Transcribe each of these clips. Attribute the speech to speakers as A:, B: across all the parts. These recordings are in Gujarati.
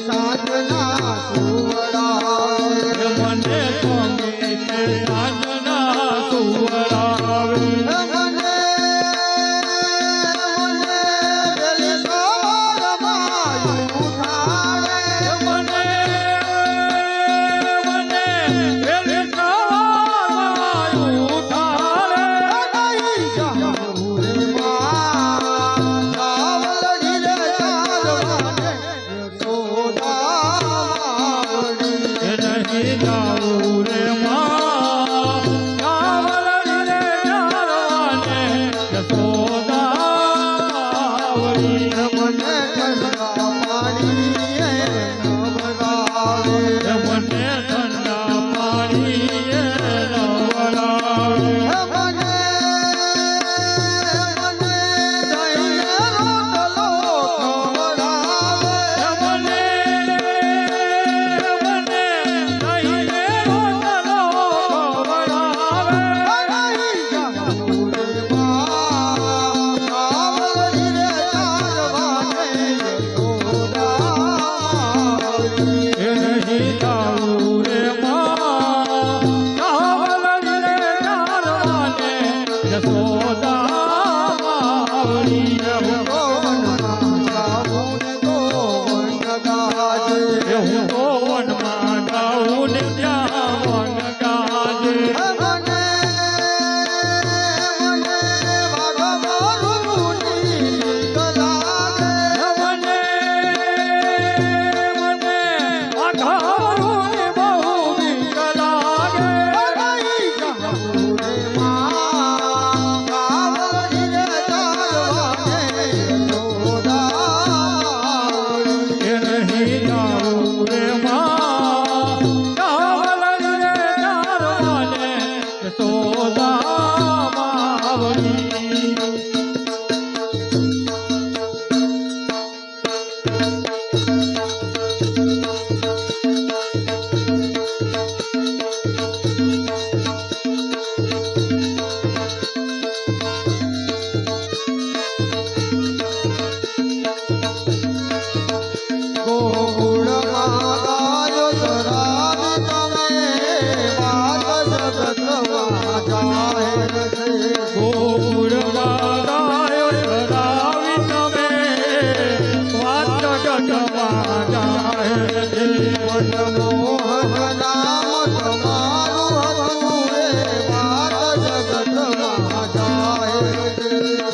A: સાંજ હું તો વનમાં ગાઉં ને ત્યાં વન ગાજે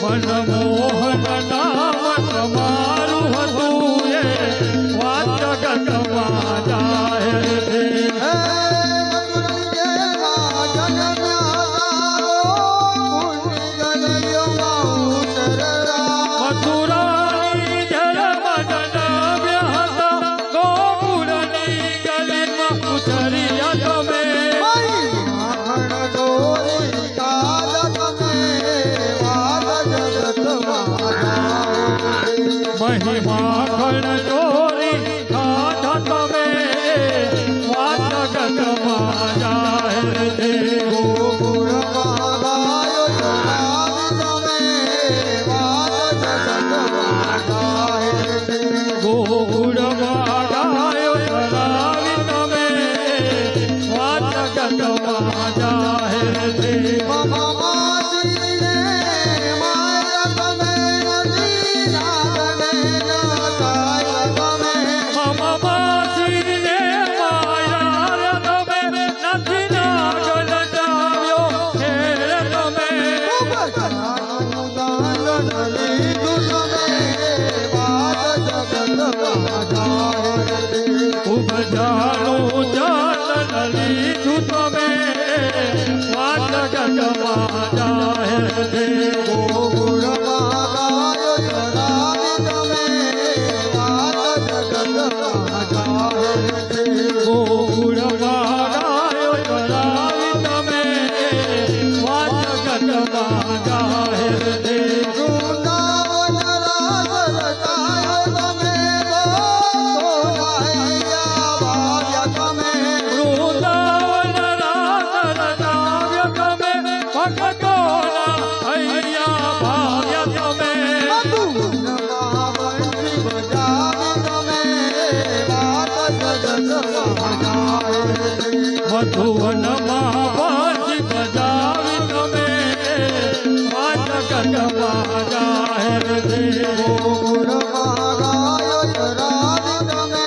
A: મનમોહન નામ તમારું હતું એ વાત જગતમાં જાહેર છે મથુરાની જળમાં જન્મ્યા હતા ગોકુળની ગલીમાં ઉતર્યા તમે મહિમા ખણ ચોરી ખાધા તમે વાત જગતમાં જાહેર છે ગોકુળમાં ગાયો ચરાવી તમે વાત જગતમાં જાહેર છે ઉપજાનું જાન લીધું તમે વાત જગતમાં જાહેર છે ગોકુળમાં ગાયો ચરાવી તમે વાત જગતમાં જાહેર છે ગોકુળમાં ગાયો ચરાવી તમે વાત જગતમાં જાહેર છે મધુવનમાં બાંસી બજાવી તમે વાત જગતમાં જાહેર છે ગોકુળમાં ગાયો ચરાવી તમે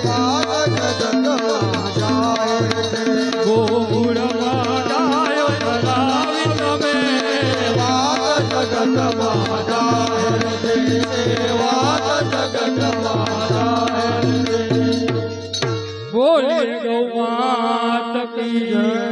A: વાત જગતમાં જાહેર છે ગોકુળમાં ગાયો ચરાવી તમે વાત જગતમાં જાહેર છે વાત જગતમાં જાહેર છે બોલે ગૌ માત કી જય।